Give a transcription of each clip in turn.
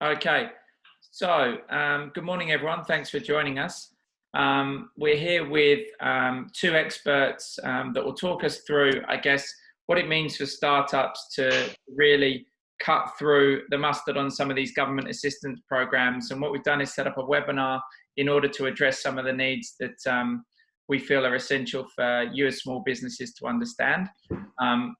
Okay, so good morning, everyone. Thanks for joining us. We're here with two experts that will talk us through, I guess, what it means for startups to really cut through the mustard on some of these government assistance programs. And what we've done is set up a webinar in order to address some of the needs that we feel are essential for you as small businesses to understand. I'm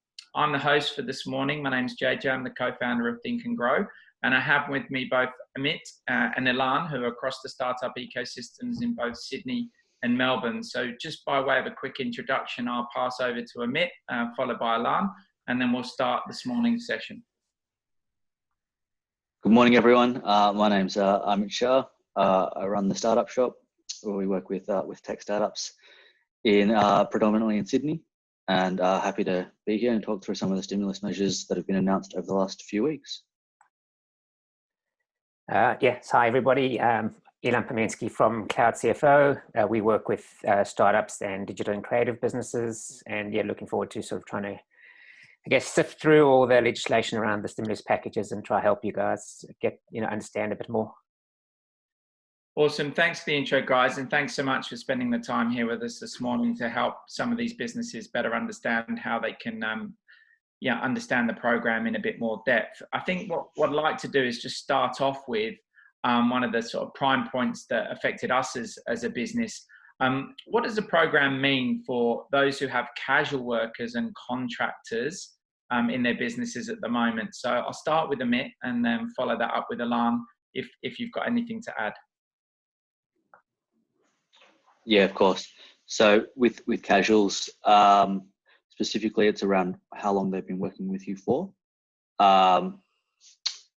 the host for this morning. My name's JJ. I'm the co-founder of Think&Grow. And I have with me both Amit and Elan, who are across the startup ecosystems in both Sydney and Melbourne. So just by way of a quick introduction, I'll pass over to Amit, followed by Elan, and then we'll start this morning's session. Good morning, everyone. My name's Amit Shah. I run the startup shop where we work with tech startups predominantly in Sydney, and happy to be here and talk through some of the stimulus measures that have been announced over the last few weeks. Yes, hi everybody. Elan Pamensky from CloudCFO. We work with startups and digital and creative businesses, and looking forward to sort of trying to, I guess, sift through all the legislation around the stimulus packages and try to help you guys get, understand a bit more. Awesome. Thanks for the intro, guys, and thanks so much for spending the time here with us this morning to help some of these businesses better understand how they can understand the program in a bit more depth. I think what I'd like to do is just start off with one of the sort of prime points that affected us as a business. What does the program mean for those who have casual workers and contractors in their businesses at the moment? So I'll start with Amit and then follow that up with Elan if you've got anything to add. Yeah, of course. So with casuals, specifically, it's around how long they've been working with you for. And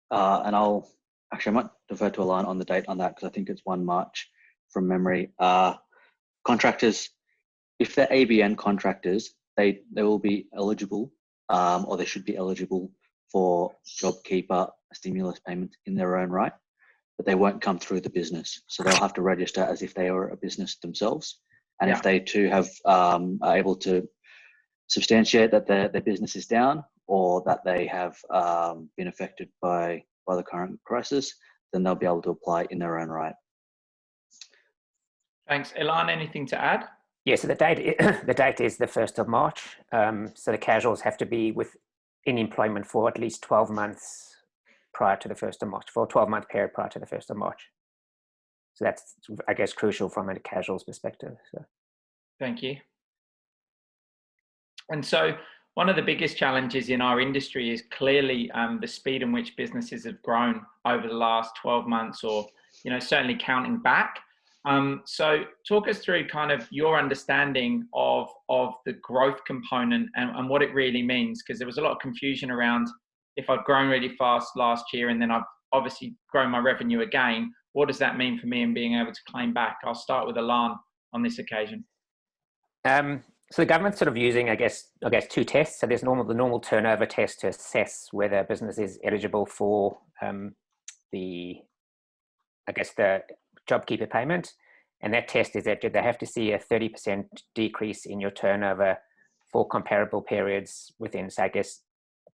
I might defer to Elan on the date on that because I think it's 1 March from memory. Contractors, if they're ABN contractors, they will be eligible or they should be eligible for JobKeeper stimulus payments in their own right, but they won't come through the business. So they'll have to register as if they are a business themselves. And if they too are able to substantiate that their business is down or that they have been affected by the current crisis, then they'll be able to apply in their own right. Thanks. Elan, anything to add? Yeah, so the date is the 1st of March. So the casuals have to be in employment for at least 12 months prior to the 1st of March, for a 12-month period prior to the 1st of March. So that's, I guess, crucial from a casuals perspective. So. Thank you. And so one of the biggest challenges in our industry is clearly the speed in which businesses have grown over the last 12 months or, certainly counting back. So talk us through kind of your understanding of the growth component and what it really means, because there was a lot of confusion around if I've grown really fast last year and then I've obviously grown my revenue again, what does that mean for me in being able to claim back? I'll start with Elan on this occasion. So the government's sort of using, I guess, 2 tests. So there's the normal turnover test to assess whether a business is eligible for the JobKeeper payment. And that test is that they have to see a 30% decrease in your turnover for comparable periods within, so I guess,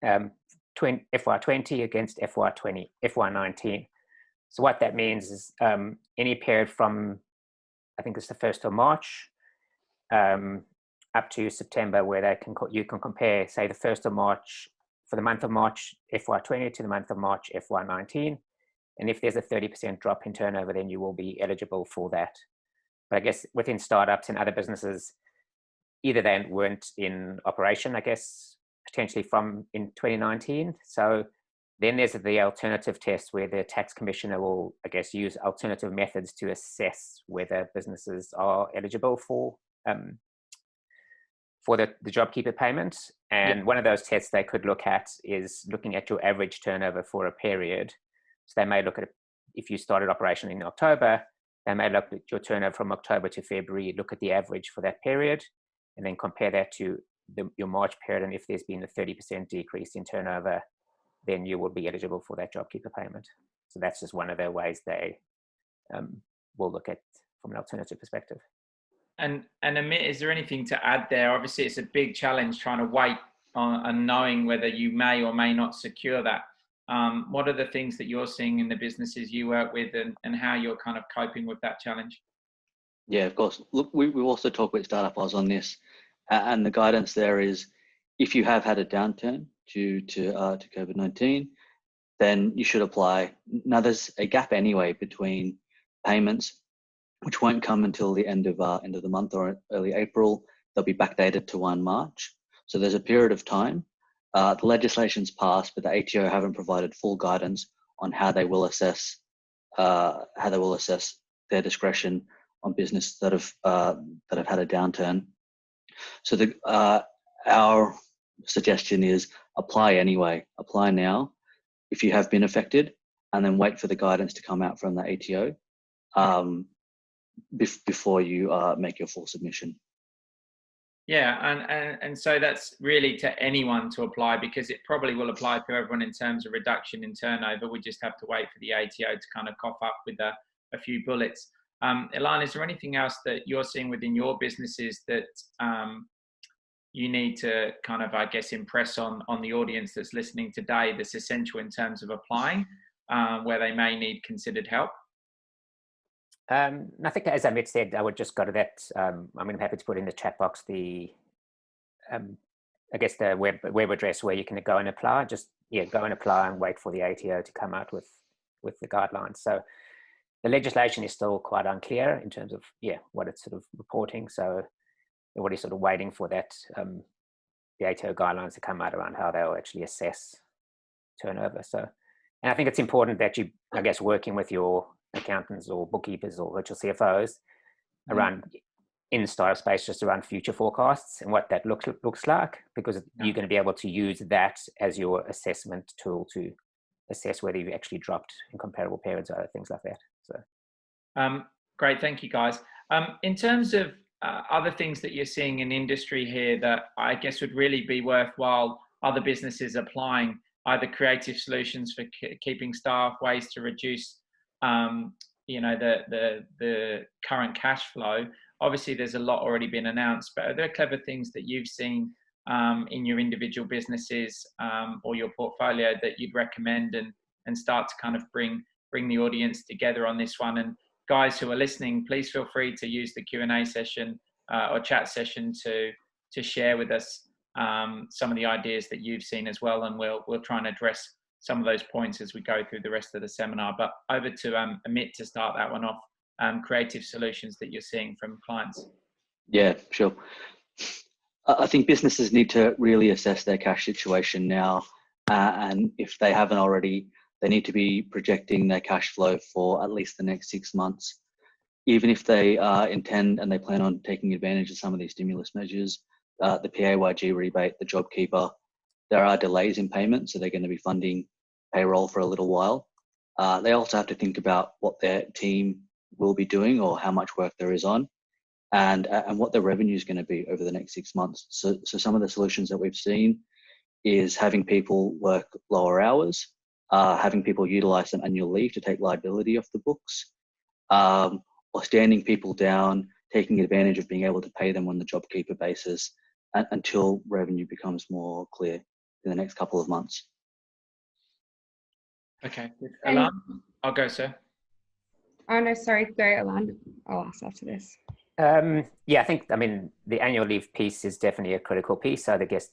FY20 against FY19. So what that means is any period from, I think it's the 1st of March, up to September, where you can compare, say, the 1st of March, for the month of March FY20 to the month of March FY19. And if there's a 30% drop in turnover, then you will be eligible for that. But I guess within startups and other businesses, either they weren't in operation, I guess, potentially in 2019. So then there's the alternative test where the tax commissioner will, I guess, use alternative methods to assess whether businesses are eligible for the JobKeeper payment. And one of those tests they could look at is looking at your average turnover for a period. So they may look at, if you started operation in October, they may look at your turnover from October to February, look at the average for that period, and then compare that to your March period. And if there's been a 30% decrease in turnover, then you will be eligible for that JobKeeper payment. So that's just one of the ways they will look at from an alternative perspective. And Amit, is there anything to add there? Obviously, it's a big challenge trying to wait on knowing whether you may or may not secure that what are the things that you're seeing in the businesses you work with, and how you're kind of coping with that challenge? Yeah, of course. Look, we also talk with Startup Oz on this, and the guidance there is, if you have had a downturn due to COVID-19, then you should apply. Now, there's a gap anyway between payments, which won't come until the end of the month or early April. They'll be backdated to 1 March. So there's a period of time. The legislation's passed, but the ATO haven't provided full guidance on how they will assess their discretion on business that have had a downturn. So our suggestion is apply anyway. Apply now if you have been affected, and then wait for the guidance to come out from the ATO before you make your full submission. Yeah, and so that's really to anyone to apply, because it probably will apply to everyone in terms of reduction in turnover. We just have to wait for the ATO to kind of cough up with a few bullets. Elan, is there anything else that you're seeing within your businesses that you need to kind of, I guess, impress on the audience that's listening today that's essential in terms of applying, where they may need considered help? I think, as Amit said, I would just go to that. I'm happy to put in the chat box the web address where you can go and apply. Just go and apply and wait for the ATO to come out with the guidelines. So the legislation is still quite unclear in terms of what it's sort of reporting. So everybody's sort of waiting for that the ATO guidelines to come out around how they'll actually assess turnover. So, and I think it's important that you, I guess, working with your accountants or bookkeepers or virtual CFOs around in the startup space, just around future forecasts and what that looks like, because you're going to be able to use that as your assessment tool to assess whether you actually dropped in comparable periods or things like that. So, great, thank you, guys. In terms of other things that you're seeing in industry here that I guess would really be worthwhile other businesses applying, either creative solutions for keeping staff, ways to reduce the current cash flow. Obviously there's a lot already been announced, but are there clever things that you've seen in your individual businesses or your portfolio that you'd recommend and start to kind of bring the audience together on this one? And guys who are listening, please feel free to use the Q&A session or chat session to share with us some of the ideas that you've seen as well, and we'll try and address some of those points as we go through the rest of the seminar. But over to Amit to start that one off. Creative solutions that you're seeing from clients. Yeah, sure. I think businesses need to really assess their cash situation now, and if they haven't already, they need to be projecting their cash flow for at least the next 6 months. Even if they intend and they plan on taking advantage of some of these stimulus measures, the PAYG rebate, the JobKeeper, there are delays in payment, so they're going to be funding payroll for a little while. They also have to think about what their team will be doing or how much work there is on, and what their revenue is going to be over the next 6 months. So some of the solutions that we've seen is having people work lower hours, having people utilize some annual leave to take liability off the books, or standing people down, taking advantage of being able to pay them on the JobKeeper basis until revenue becomes more clear in the next couple of months. Okay. Elan, I'll go, sir. Oh, no, sorry. Go, Elan. I'll ask after this. I think, the annual leave piece is definitely a critical piece. So I guess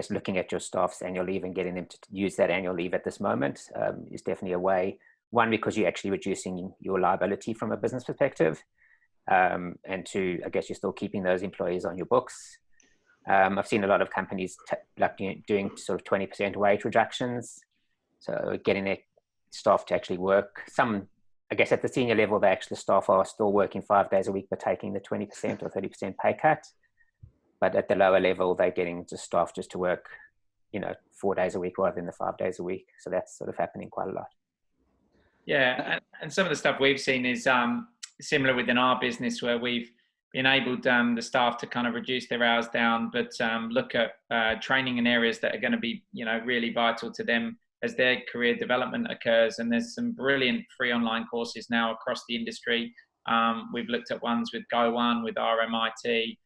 looking at your staff's annual leave and getting them to use that annual leave at this moment is definitely a way. One, because you're actually reducing your liability from a business perspective. And two, I guess you're still keeping those employees on your books. I've seen a lot of companies doing sort of 20% wage reductions. So getting their staff to actually work. Some, I guess at the senior level, the actual staff are still working 5 days a week, but taking the 20% or 30% pay cut. But at the lower level, they're getting the staff just to work, 4 days a week rather than the 5 days a week. So that's sort of happening quite a lot. Yeah, and some of the stuff we've seen is similar within our business, where we've enabled the staff to kind of reduce their hours down, but look at training in areas that are going to be, really vital to them as their career development occurs. And there's some brilliant free online courses now across the industry. We've looked at ones with Go1, with RMIT,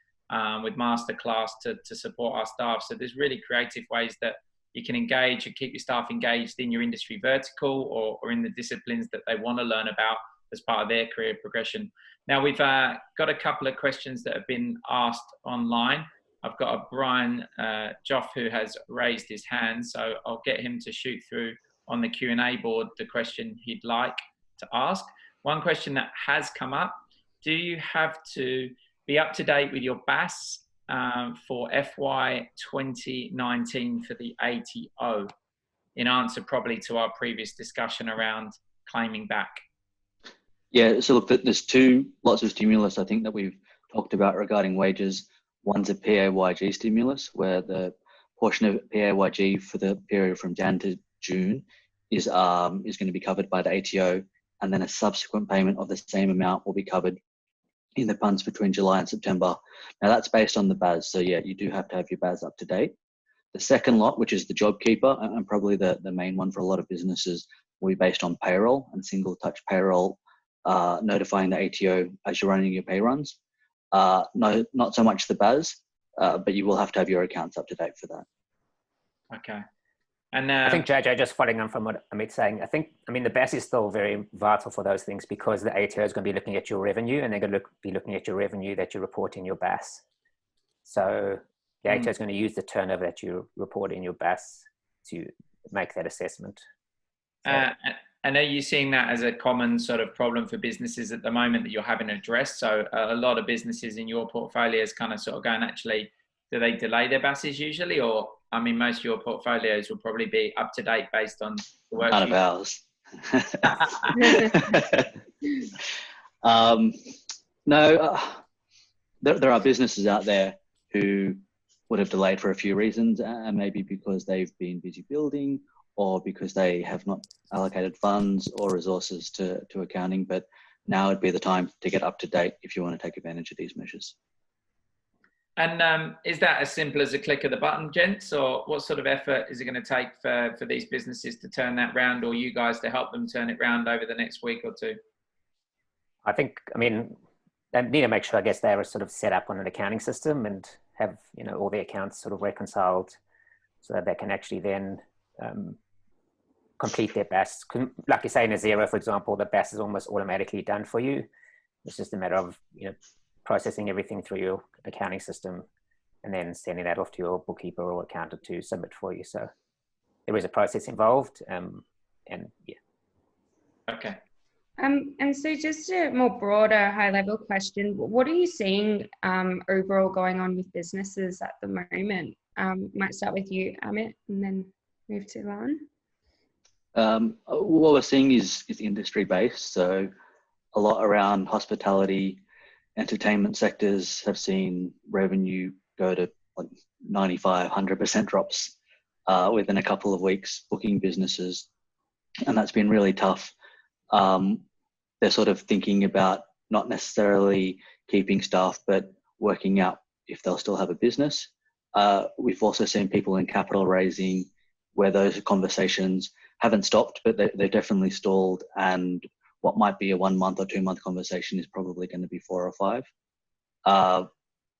with Masterclass to support our staff. So there's really creative ways that you can engage and keep your staff engaged in your industry vertical or in the disciplines that they want to learn about as part of their career progression. Now, we've got a couple of questions that have been asked online. I've got a Brian Joff who has raised his hand, so I'll get him to shoot through on the Q&A board the question he'd like to ask. One question that has come up: do you have to be up to date with your BAS for FY 2019 for the ATO? In answer probably to our previous discussion around claiming back. Yeah, so look, there's lots of stimulus I think that we've talked about regarding wages. One's a PAYG stimulus, where the portion of PAYG for the period from Jan to June is going to be covered by the ATO, and then a subsequent payment of the same amount will be covered in the funds between July and September. Now that's based on the BAS, so yeah, you do have to have your BAS up to date. The second lot, which is the JobKeeper, and probably the main one for a lot of businesses, will be based on payroll and single touch payroll, notifying the ATO as you're running your pay runs. No, not so much the BAS, but you will have to have your accounts up to date for that. Okay. And I think, JJ, just following on from what Amit's saying, the BAS is still very vital for those things, because the ATO is going to be looking at your revenue, and they're going to be looking at your revenue that you report in your BAS. So the ATO is going to use the turnover that you report in your BAS to make that assessment. So, and are you seeing that as a common sort of problem for businesses at the moment that you're having to address? So a lot of businesses in your portfolios kind of sort of going, actually, do they delay their BASes usually? Or, most of your portfolios will probably be up to date based on the work. None of ours. No, there are businesses out there who would have delayed for a few reasons, and maybe because they've been busy building, or because they have not allocated funds or resources to accounting. But now would be the time to get up to date if you want to take advantage of these measures. And is that as simple as a click of the button, gents? Or what sort of effort is it going to take for these businesses to turn that round, or you guys to help them turn it round over the next week or two? I think, they need to make sure, I guess, they're sort of set up on an accounting system and have, all the accounts sort of reconciled, so that they can actually then complete their BAS. Like you say, in a Xero, for example, the BAS is almost automatically done for you. It's just a matter of, processing everything through your accounting system and then sending that off to your bookkeeper or accountant to submit for you. So there is a process involved, and yeah. Okay. And so just a more broader, high-level question: what are you seeing overall going on with businesses at the moment? Might start with you, Amit, and then move to Elan. What we're seeing is industry-based. So a lot around hospitality, entertainment sectors have seen revenue go to like 95, 100% drops within a couple of weeks, booking businesses. And that's been really tough. They're sort of thinking about not necessarily keeping staff, but working out if they'll still have a business. We've also seen people in capital raising where those conversations haven't stopped, but they're definitely stalled. And what might be a 1 month or 2 month conversation is probably going to be 4 or 5.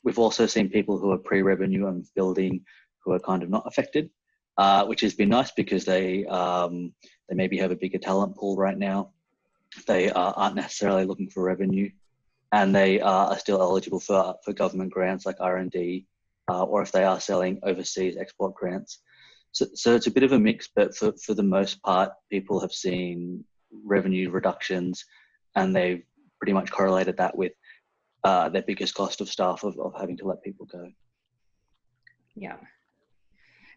We've also seen people who are pre-revenue and building who are kind of not affected, which has been nice because they maybe have a bigger talent pool right now. They aren't necessarily looking for revenue, and they are still eligible for government grants like R&D, or if they are selling overseas export grants. So it's a bit of a mix, but for the most part, people have seen revenue reductions, and they've pretty much correlated that with their biggest cost of staff of having to let people go. Yeah.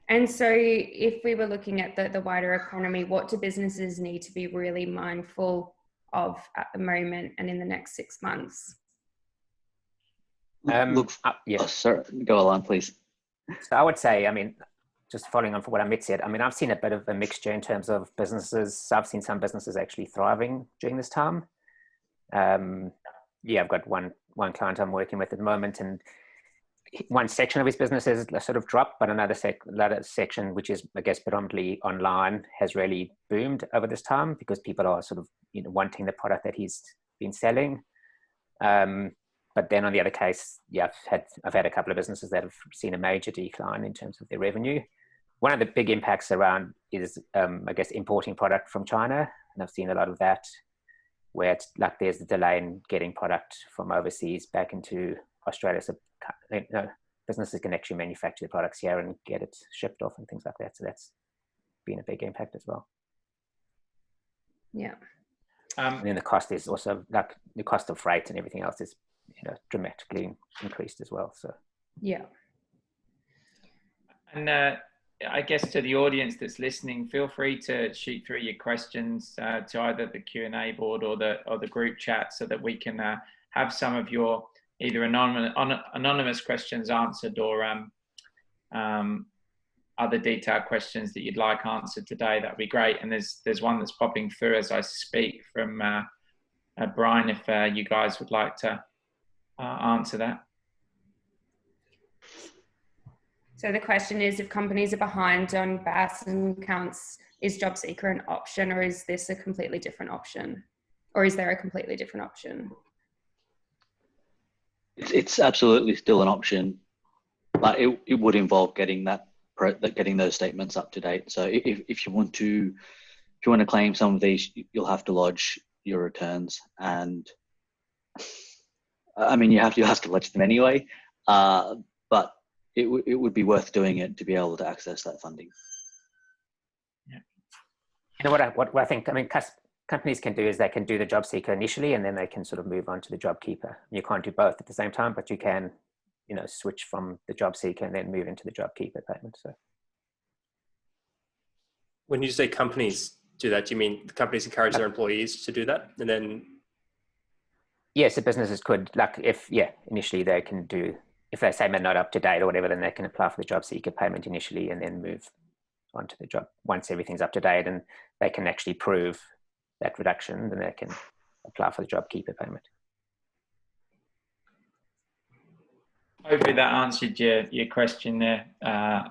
And so if we were looking at the wider economy, what do businesses need to be really mindful of at the moment and in the next 6 months? Yeah. Oh, sorry, go Elan, please. So I would say, just following on from what Amit said, I've seen a bit of a mixture in terms of businesses. So I've seen some businesses actually thriving during this time. I've got one client I'm working with at the moment, and one section of his business has sort of dropped, but another section, which is, I guess, predominantly online, has really boomed over this time because people are sort of, wanting the product that he's been selling. But then on the other case, I've had a couple of businesses that have seen a major decline in terms of their revenue. one of the big impacts around is, I guess, importing product from China. And I've seen a lot of that where it's like there's a delay in getting product from overseas back into Australia. So businesses can actually manufacture the products here and get it shipped off and things like that. So that's been a big impact as well. Yeah. And then the cost is also, like the cost of freight and everything else is, dramatically increased as well. So yeah. And I guess to the audience that's listening, feel free to shoot through your questions to either the Q&A board or the group chat, so that we can have some of your either anonymous questions answered, or other detailed questions that you'd like answered today. That'd be great. And there's one that's popping through as I speak from Brian, if you guys would like to answer that. So the question is, if companies are behind on BAS and accounts, is job seeker an option, or is this a completely different option? Or is there a completely different option? It's absolutely still an option, but it would involve getting those statements up to date. So if you want to claim some of these, you'll have to lodge your returns, and I mean you have to lodge them anyway. But it would be worth doing it to be able to access that funding. Yeah. What I think, I mean, companies can do is they can do the job seeker initially, and then they can sort of move on to the job keeper. You can't do both at the same time, but you can, switch from the job seeker and then move into the job keeper payment. So, when you say companies do that, do you mean the companies encourage their employees to do that, and then? Yes, the businesses could, initially they can do. If they say they're not up to date or whatever, then they can apply for the job seeker payment initially and then move on to the job. Once everything's up to date and they can actually prove that reduction, then they can apply for the job keeper payment. Hopefully that answered your question there,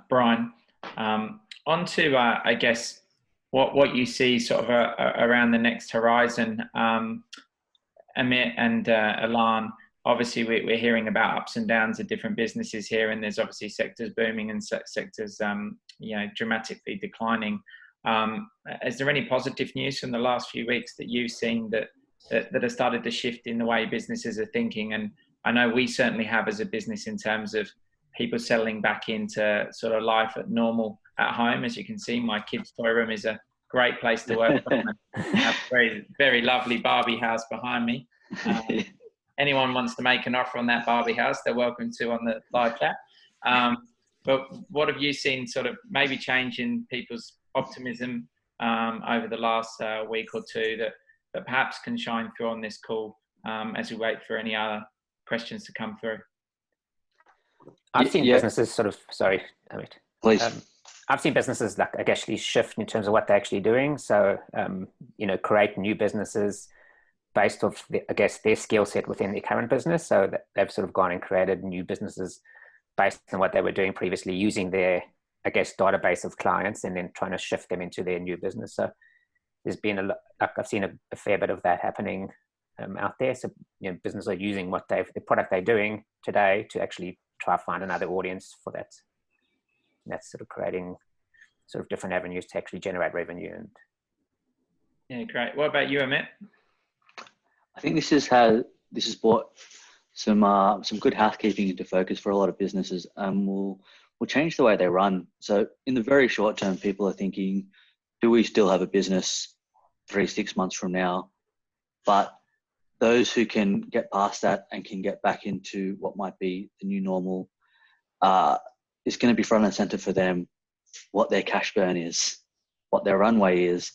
Brian. On to, I guess, what you see sort of around the next horizon, Amit and Elan. Obviously, we're hearing about ups and downs of different businesses here, and there's obviously sectors booming and sectors, dramatically declining. Is there any positive news from the last few weeks that you've seen that have started to shift in the way businesses are thinking? And I know we certainly have as a business, in terms of people settling back into sort of life at normal at home. As you can see, my kids' toy room is a great place to work from. I have a very, very lovely Barbie house behind me. Anyone wants to make an offer on that Barbie house, they're welcome to on the live chat. But what have you seen sort of maybe change in people's optimism over the last week or two that perhaps can shine through on this call as we wait for any other questions to come through? I've seen businesses sort of, sorry, Amit. Please. I've seen businesses actually shift in terms of what they're actually doing. So, create new businesses based off, their skill set within their current business. So that they've sort of gone and created new businesses based on what they were doing previously, using their, database of clients and then trying to shift them into their new business. So there's been I've seen a fair bit of that happening out there. So, businesses are using the product they're doing today to actually try to find another audience for that. And that's sort of creating sort of different avenues to actually generate revenue. And yeah, great. What about you, Amit? I think this has brought some good housekeeping into focus for a lot of businesses, and will change the way they run. So in the very short term, people are thinking, do we still have a business 3-6 months from now? But those who can get past that and can get back into what might be the new normal, is going to be front and center for them what their cash burn is, what their runway is,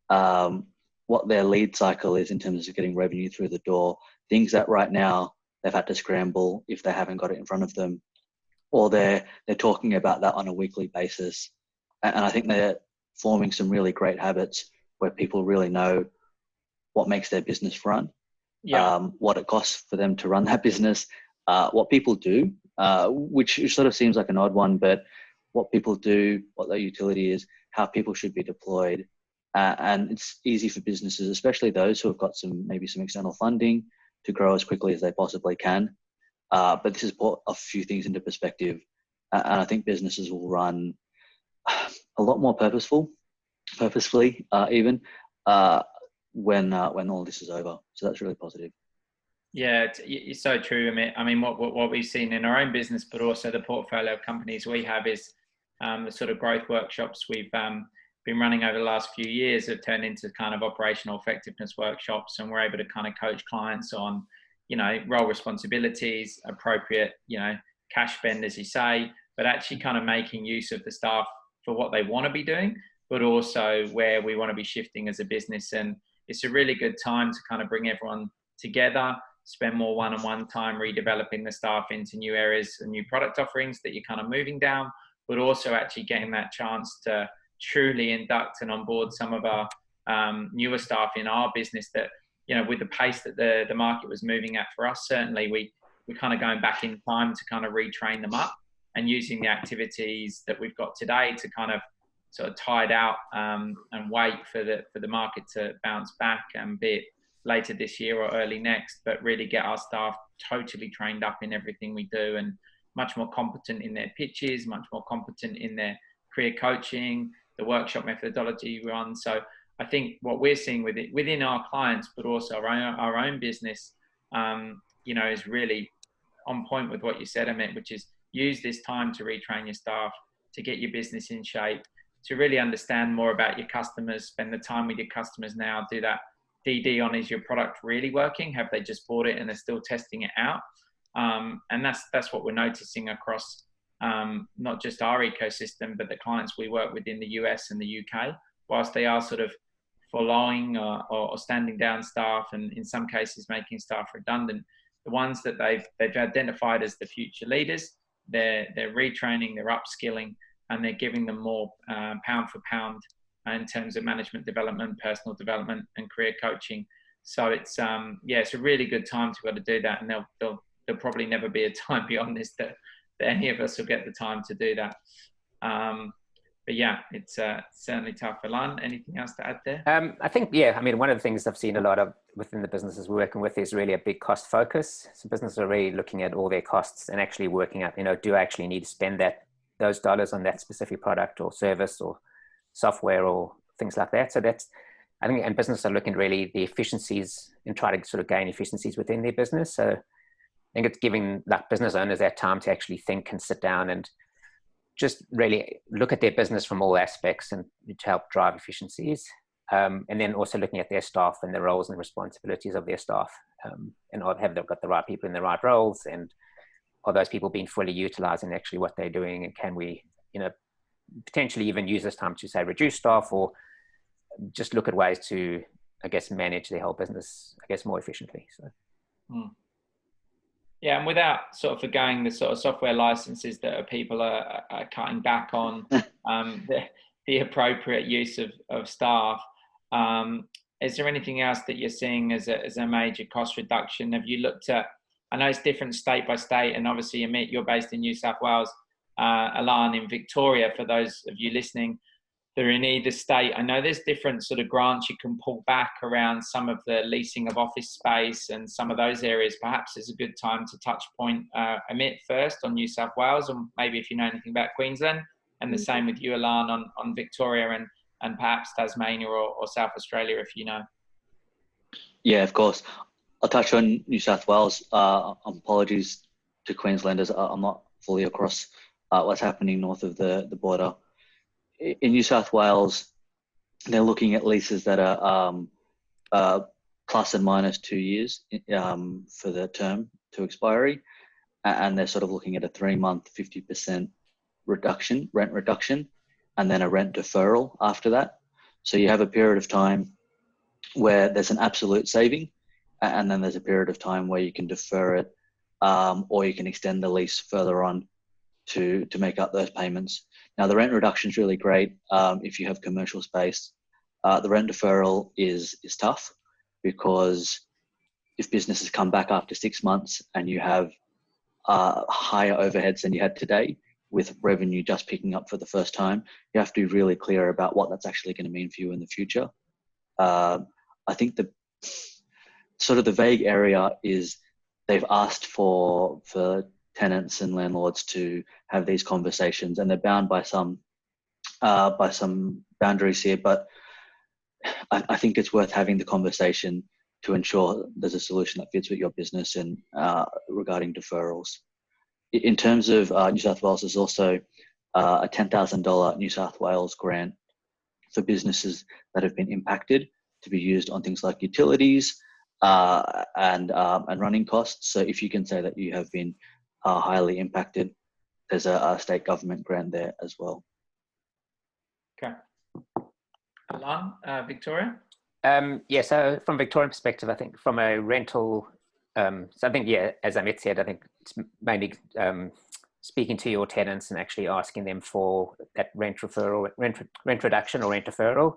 what their lead cycle is in terms of getting revenue through the door, things that right now they've had to scramble if they haven't got it in front of them, or they're talking about that on a weekly basis. And I think they're forming some really great habits where people really know what makes their business run, what it costs for them to run that business, what people do, which sort of seems like an odd one, but what people do, what their utility is, how people should be deployed. And it's easy for businesses, especially those who have got maybe some external funding, to grow as quickly as they possibly can. But this has brought a few things into perspective. And I think businesses will run a lot more purposefully even when all this is over. So that's really positive. Yeah, it's so true, Amit. I mean, what we've seen in our own business, but also the portfolio of companies we have, is the sort of growth workshops we've been running over the last few years have turned into kind of operational effectiveness workshops, and we're able to kind of coach clients on, role responsibilities, appropriate, cash spend, as you say, but actually kind of making use of the staff for what they want to be doing, but also where we want to be shifting as a business. And it's a really good time to kind of bring everyone together, spend more one-on-one time redeveloping the staff into new areas and new product offerings that you're kind of moving down, but also actually getting that chance to truly induct and onboard some of our newer staff in our business that, with the pace that the market was moving at for us, certainly we're kind of going back in time to kind of retrain them up and using the activities that we've got today to kind of sort of tide out and wait for the market to bounce back, and be it later this year or early next, but really get our staff totally trained up in everything we do and much more competent in their pitches, much more competent in their career coaching, the workshop methodology we run. So I think what we're seeing within our clients, but also our own business, is really on point with what you said, Amit, which is use this time to retrain your staff, to get your business in shape, to really understand more about your customers, spend the time with your customers now, do that DD on, is your product really working? Have they just bought it and they're still testing it out? And that's what we're noticing across not just our ecosystem, but the clients we work with in the US and the UK. Whilst they are sort of following or standing down staff, and in some cases making staff redundant, the ones that they've identified as the future leaders, they're retraining, they're upskilling, and they're giving them more pound for pound in terms of management development, personal development, and career coaching. So it's it's a really good time to be able to do that, and there'll probably never be a time beyond this that any of us will get the time to do that. But yeah, it's certainly tough. Elan, anything else to add there? I think, one of the things I've seen a lot of within the businesses we're working with is really a big cost focus. So businesses are really looking at all their costs and actually working out, do I actually need to spend those dollars on that specific product or service or software or things like that. So I think, and businesses are looking really the efficiencies and try to sort of gain efficiencies within their business. So I think it's giving business owners that time to actually think and sit down and just really look at their business from all aspects and to help drive efficiencies. And then also looking at their staff and the roles and responsibilities of their staff. And have they got the right people in the right roles, and are those people being fully utilized in actually what they're doing? And can we, potentially even use this time to say reduce staff, or just look at ways to, manage their whole business, more efficiently. So. Yeah, and without sort of forgoing the sort of software licenses that people are cutting back on, the appropriate use of staff. Is there anything else that you're seeing as a major cost reduction? Have you looked at, I know it's different state by state, and obviously, Amit, you're based in New South Wales, Elan in Victoria, for those of you listening, they're in either state. I know there's different sort of grants you can pull back around some of the leasing of office space and some of those areas. Perhaps it's a good time to touch point, Amit, first on New South Wales, or maybe if you know anything about Queensland, and the same with you, Elan, on Victoria and perhaps Tasmania or South Australia, if you know. Yeah, of course. I'll touch on New South Wales. Apologies to Queenslanders. I'm not fully across what's happening north of the border. In New South Wales, they're looking at leases that are plus and minus 2 years for the term to expiry. And they're sort of looking at a 3-month 50% rent reduction, and then a rent deferral after that. So you have a period of time where there's an absolute saving, and then there's a period of time where you can defer it, or you can extend the lease further on to make up those payments. Now, the rent reduction is really great if you have commercial space. The rent deferral is tough, because if businesses come back after 6 months and you have higher overheads than you had today, with revenue just picking up for the first time, you have to be really clear about what that's actually going to mean for you in the future. I think the sort of the vague area is they've asked for tenants and landlords to have these conversations, and they're bound by some by some boundaries here, but I think it's worth having the conversation to ensure there's a solution that fits with your business and regarding deferrals. In terms of New South Wales, there's also a $10,000 New South Wales grant for businesses that have been impacted to be used on things like utilities and running costs. So if you can say that you have been highly impacted, there's a state government grant there as well. Okay. Elan, Victoria? Yeah, so from Victorian perspective, I think from a rental, so I think, yeah, as Amit said, I think it's mainly speaking to your tenants and actually asking them for that rent referral, rent reduction or rent deferral.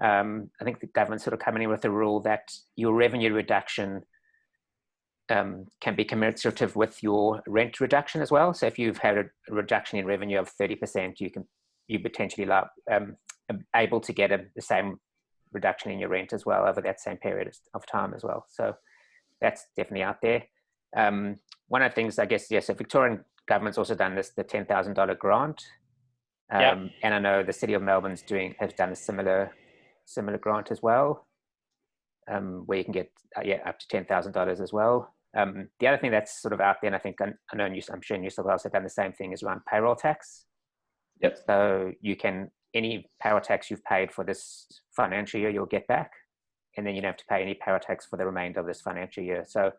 I think the government's sort of coming in with a rule that your revenue reduction can be commensurate with your rent reduction as well. So if you've had a reduction in revenue of 30%, you potentially able to get the same reduction in your rent as well over that same period of time as well. So that's definitely out there. One of the things, I guess, yes, so Victorian government's also done the $10,000 grant. And I know the City of Melbourne's has done a similar grant as well, where you can get up to $10,000 as well. The other thing that's sort of out there, and I think I know I'm sure New South Wales have done the same thing, is around payroll tax. Yep. So you can, any payroll tax you've paid for this financial year, you'll get back, and then you don't have to pay any payroll tax for the remainder of this financial year. So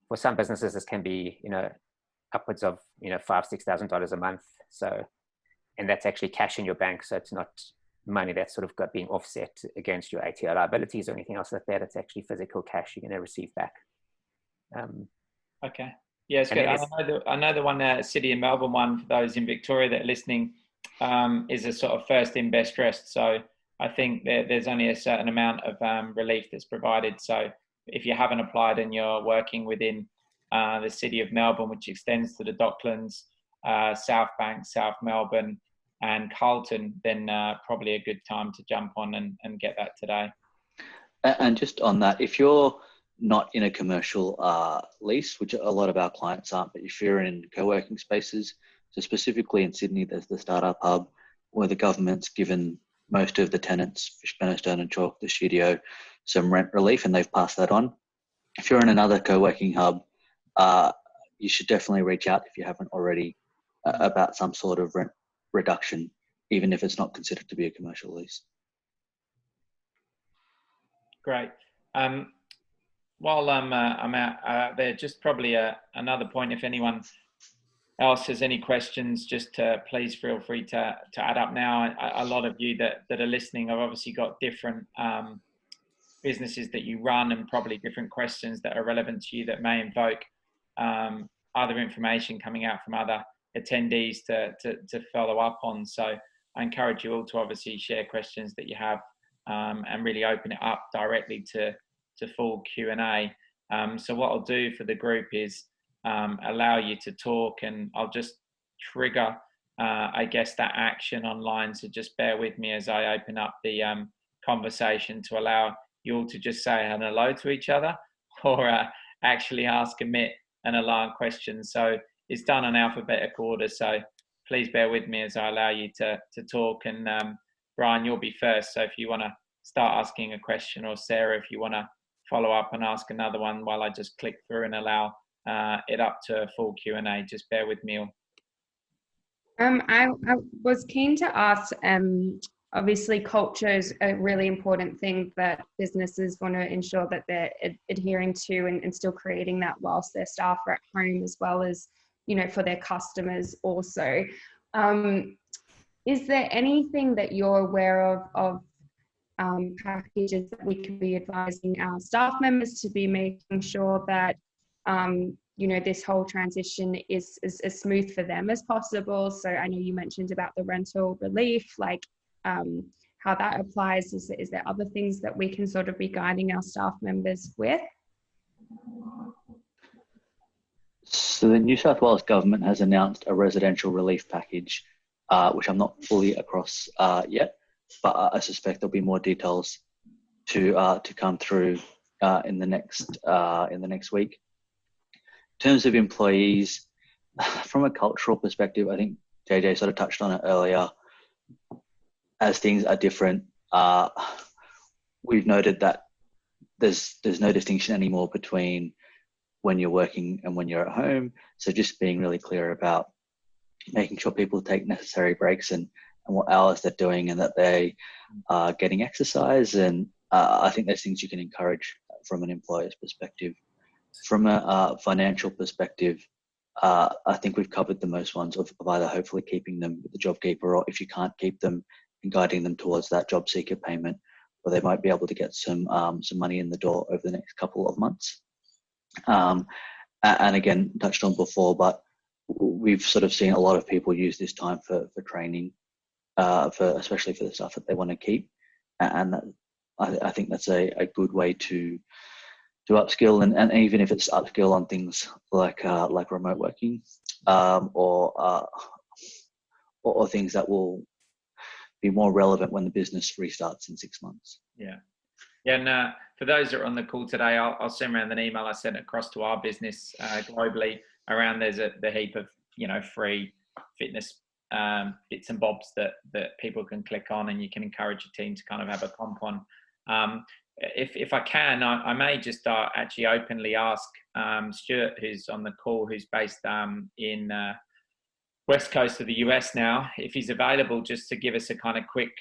for some businesses, this can be, upwards of, $5,000-$6,000 a month. So, and that's actually cash in your bank. So it's not money that's sort of got being offset against your ATO liabilities or anything else like that. It's actually physical cash you're going to receive back. Okay. Yeah, it's good. I know the one, City of Melbourne one, for those in Victoria that are listening, is a sort of first in, best dressed. So I think there's only a certain amount of relief that's provided. So if you haven't applied and you're working within the City of Melbourne, which extends to the Docklands, South Bank, South Melbourne and Carlton, then probably a good time to jump on and get that today. And just on that, if you're not in a commercial lease, which a lot of our clients aren't, but if you're in co-working spaces, so specifically in Sydney, there's the Startup Hub, where the government's given most of the tenants, Fishburne, Stone and Chalk, the studio, some rent relief, and they've passed that on. If you're in another co-working hub, you should definitely reach out if you haven't already about some sort of rent reduction, even if it's not considered to be a commercial lease. Great. While I'm out there, just probably another point, if anyone else has any questions, just please feel free to add up now. A lot of you that are listening have obviously got different businesses that you run and probably different questions that are relevant to you that may invoke other information coming out from other attendees to follow up on. So I encourage you all to obviously share questions that you have and really open it up directly to full Q&A. So what I'll do for the group is allow you to talk, and I'll just trigger, I guess, that action online. So just bear with me as I open up the conversation to allow you all to just say hello to each other or actually ask Amit and Elan questions. So it's done in alphabetical order. So please bear with me as I allow you to talk. And Brian, you'll be first. So if you want to start asking a question, or Sarah, if you want to follow up and ask another one while I just click through and allow it up to a full Q&A, just bear with me all. I was keen to ask, obviously culture is a really important thing that businesses want to ensure that they're adhering to and still creating that whilst their staff are at home, as well as, for their customers also. Is there anything that you're aware of packages that we could be advising our staff members to be making sure that this whole transition is as smooth for them as possible? So I know you mentioned about the rental relief, like how that applies. Is there other things that we can sort of be guiding our staff members with? So the New South Wales government has announced a residential relief package, which I'm not fully across yet, but I suspect there'll be more details to come through in the next week. In terms of employees, from a cultural perspective, I think JJ sort of touched on it earlier. as things are different, we've noted that there's no distinction anymore between when you're working and when you're at home. So just being really clear about making sure people take necessary breaks and what hours they're doing, and that they are getting exercise. And I think there's things you can encourage from an employer's perspective. From a financial perspective, I think we've covered the most ones of either hopefully keeping them with the JobKeeper, or if you can't keep them, and guiding them towards that job seeker payment, where they might be able to get some money in the door over the next couple of months. And again, touched on before, but we've sort of seen a lot of people use this time for training, especially for the stuff that they want to keep. And I think that's a good way to upskill, and even if it's upskill on things like remote working, or things that will be more relevant when the business restarts in 6 months. Yeah. And for those that are on the call today, I'll send around an email I sent across to our business globally around there's the heap of, free fitness bits and bobs that people can click on, and you can encourage your team to kind of have a comp on. If I can, I may just actually openly ask Stuart, who's on the call, who's based in West Coast of the US now, if he's available, just to give us a kind of quick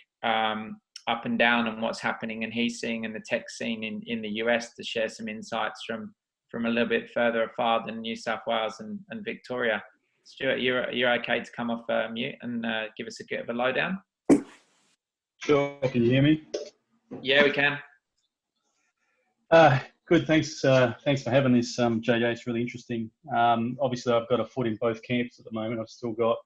up and down on what's happening and he's seeing in the tech scene in the US, to share some insights from a little bit further afar than New South Wales and Victoria. Stuart, you're okay to come off mute and give us a bit of a lowdown? Sure. Can you hear me? Yeah, we can. Good. Thanks for having this, JJ. It's really interesting. Obviously, I've got a foot in both camps at the moment. I've still got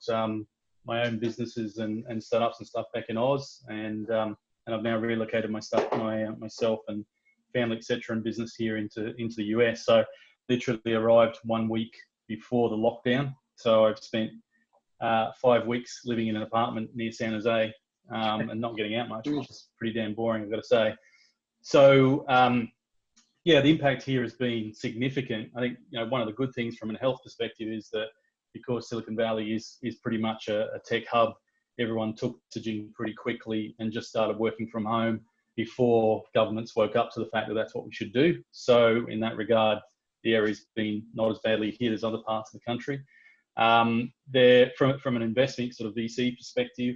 my own businesses and startups and stuff back in Oz, and I've now relocated my stuff, myself and family, etc., and business here into the US. So, literally arrived 1 week before the lockdown. So I've spent 5 weeks living in an apartment near San Jose and not getting out much, which is pretty damn boring, I've got to say. So. Yeah, the impact here has been significant. I think one of the good things from a health perspective is that because Silicon Valley is pretty much a tech hub, everyone took messaging pretty quickly and just started working from home before governments woke up to the fact that that's what we should do. So in that regard, the area's been not as badly hit as other parts of the country. There, from an investment sort of VC perspective,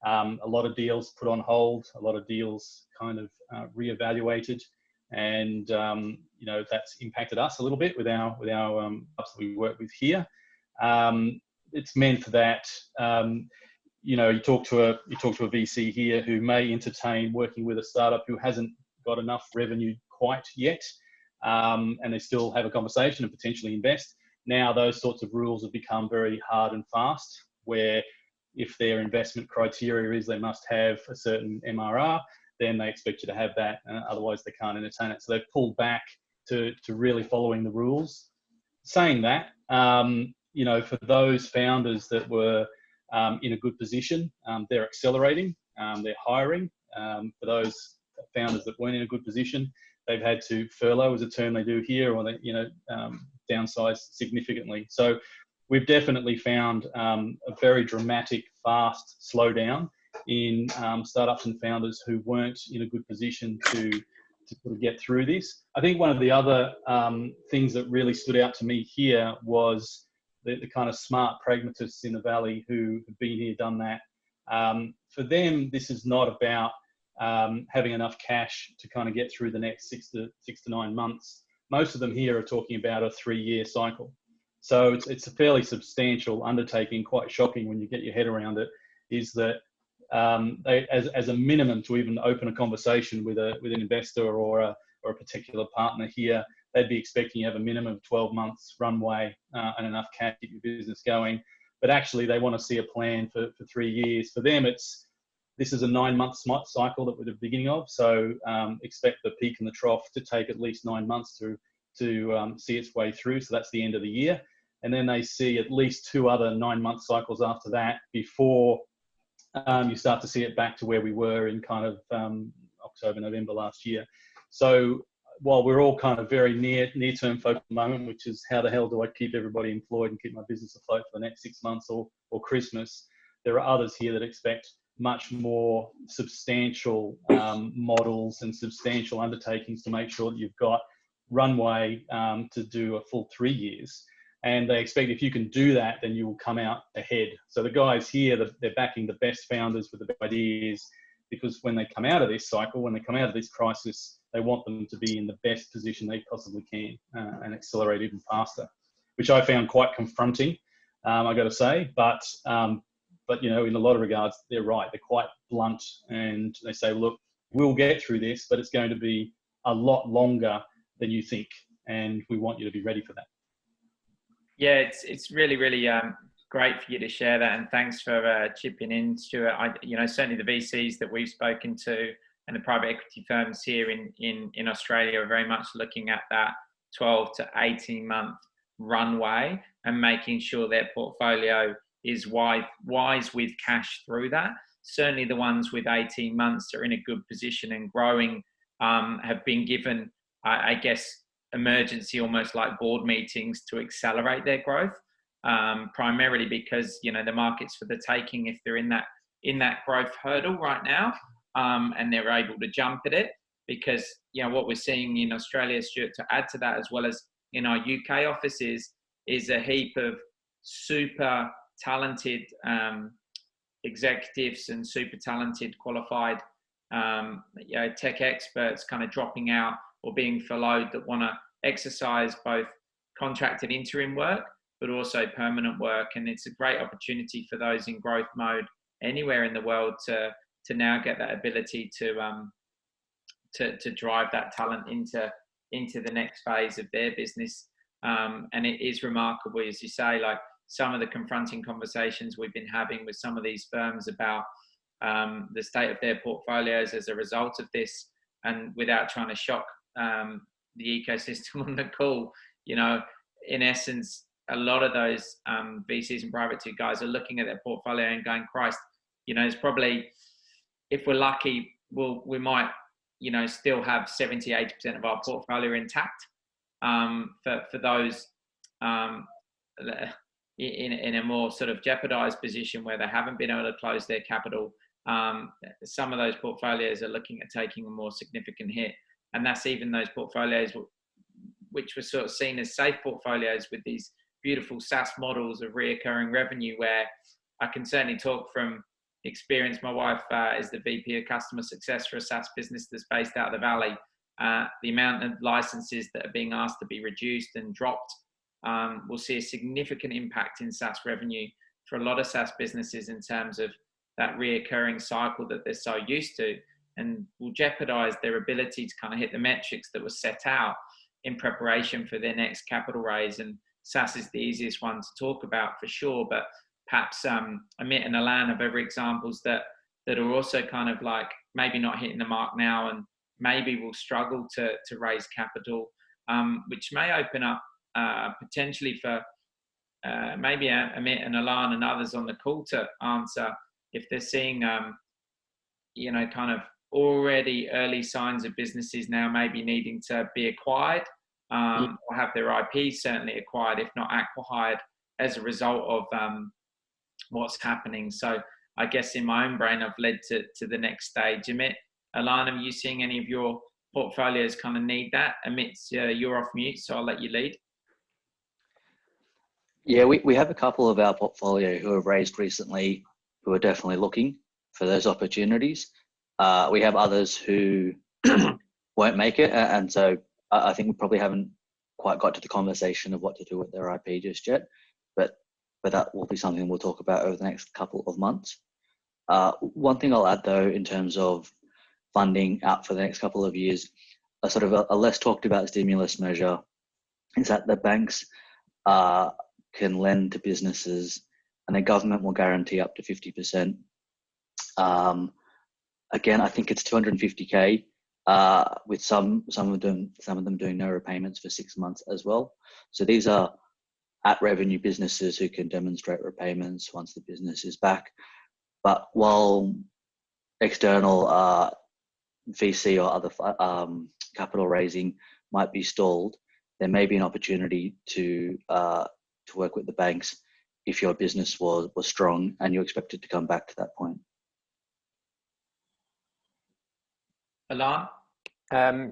a lot of deals put on hold, a lot of deals kind of reevaluated. And that's impacted us a little bit with our ups that we work with here. It's meant that you talk to a VC here who may entertain working with a startup who hasn't got enough revenue quite yet, and they still have a conversation and potentially invest. Now those sorts of rules have become very hard and fast, where if their investment criteria is they must have a certain MRR, then they expect you to have that, otherwise they can't entertain it. So they've pulled back to really following the rules. Saying that, for those founders that were in a good position, they're accelerating, they're hiring. For those founders that weren't in a good position, they've had to furlough, is a term they do here, or they downsize significantly. So we've definitely found a very dramatic, fast slowdown in startups and founders who weren't in a good position to sort of get through this. I think one of the other things that really stood out to me here was the kind of smart pragmatists in the Valley who have been here, done that. For them, this is not about having enough cash to kind of get through the next 6 to 9 months. Most of them here are talking about a 3-year cycle. So it's a fairly substantial undertaking, quite shocking when you get your head around it, is that they, as a minimum, to even open a conversation with an investor or a particular partner here, they'd be expecting you have a minimum of 12 months runway and enough cash to keep your business going. But actually, they want to see a plan for 3 years. For them, this is a 9-month cycle that we're at the beginning of. So expect the peak and the trough to take at least 9 months to see its way through. So that's the end of the year. And then they see at least 2 other 9-month cycles after that before you start to see it back to where we were in kind of October, November last year. So while we're all kind of very near-term focused at the moment, which is how the hell do I keep everybody employed and keep my business afloat for the next 6 months or Christmas, there are others here that expect much more substantial models and substantial undertakings to make sure that you've got runway to do a full 3 years. And they expect if you can do that, then you will come out ahead. So the guys here, they're backing the best founders with the best ideas, because when they come out of this cycle, when they come out of this crisis, they want them to be in the best position they possibly can and accelerate even faster, which I found quite confronting, I got to say. But you know, in a lot of regards, they're right. They're quite blunt, and they say, look, we'll get through this, but it's going to be a lot longer than you think, and we want you to be ready for that. Yeah, it's really great for you to share that, and thanks for chipping in, Stuart. You know, certainly the VCs that we've spoken to and the private equity firms here in Australia are very much looking at that 12 to 18 month runway and making sure their portfolio is wise with cash through that. Certainly the ones with 18 months are in a good position and growing, have been given, I guess, emergency, almost like board meetings to accelerate their growth, primarily because, you know, the market's for the taking if they're in that growth hurdle right now, and they're able to jump at it. Because, you know, what we're seeing in Australia, Stuart, to add to that, as well as in our UK offices, is a heap of super talented executives and super talented qualified you know, tech experts kind of dropping out or being furloughed that want to exercise both contracted interim work but also permanent work. And it's a great opportunity for those in growth mode anywhere in the world to now get that ability to drive that talent into the next phase of their business. And it is remarkable, as you say, like some of the confronting conversations we've been having with some of these firms about the state of their portfolios as a result of this. And without trying to shock the ecosystem on the call, you know, in essence, a lot of those VCs and private equity guys are looking at their portfolio and going, Christ, you know, it's probably, if we're lucky, we might, you know, still have 70, 80% of our portfolio intact. For those in a more sort of jeopardized position where they haven't been able to close their capital, some of those portfolios are looking at taking a more significant hit. And that's even those portfolios which were sort of seen as safe portfolios with these beautiful SaaS models of reoccurring revenue, where I can certainly talk from experience. My wife is the VP of customer success for a SaaS business that's based out of the Valley. The amount of licenses that are being asked to be reduced and dropped will see a significant impact in SaaS revenue for a lot of SaaS businesses in terms of that reoccurring cycle that they're so used to, and will jeopardize their ability to kind of hit the metrics that were set out in preparation for their next capital raise. And SaaS is the easiest one to talk about for sure, but perhaps Amit and Elan have other examples that are also kind of like maybe not hitting the mark now and maybe will struggle to raise capital, which may open up potentially for maybe Amit and Elan and others on the call to answer if they're seeing, you know, kind of already early signs of businesses now maybe needing to be acquired or have their IP certainly acquired, if not acquired, as a result of what's happening. So I guess in my own brain, I've led to the next stage. Amit, Elan, are you seeing any of your portfolios kind of need that? Amit, you're off mute, so I'll let you lead. Yeah, we have a couple of our portfolio who have raised recently who are definitely looking for those opportunities. We have others who won't make it. And so I think we probably haven't quite got to the conversation of what to do with their IP just yet, but that will be something we'll talk about over the next couple of months. One thing I'll add though, in terms of funding out for the next couple of years, a sort of a less talked about stimulus measure is that the banks can lend to businesses and the government will guarantee up to 50%. Again, I think it's 250K, with some of them doing no repayments for 6 months as well. So these are at revenue businesses who can demonstrate repayments once the business is back. But while external VC or other capital raising might be stalled, there may be an opportunity to work with the banks if your business was strong and you expect it to come back to that point. Elan?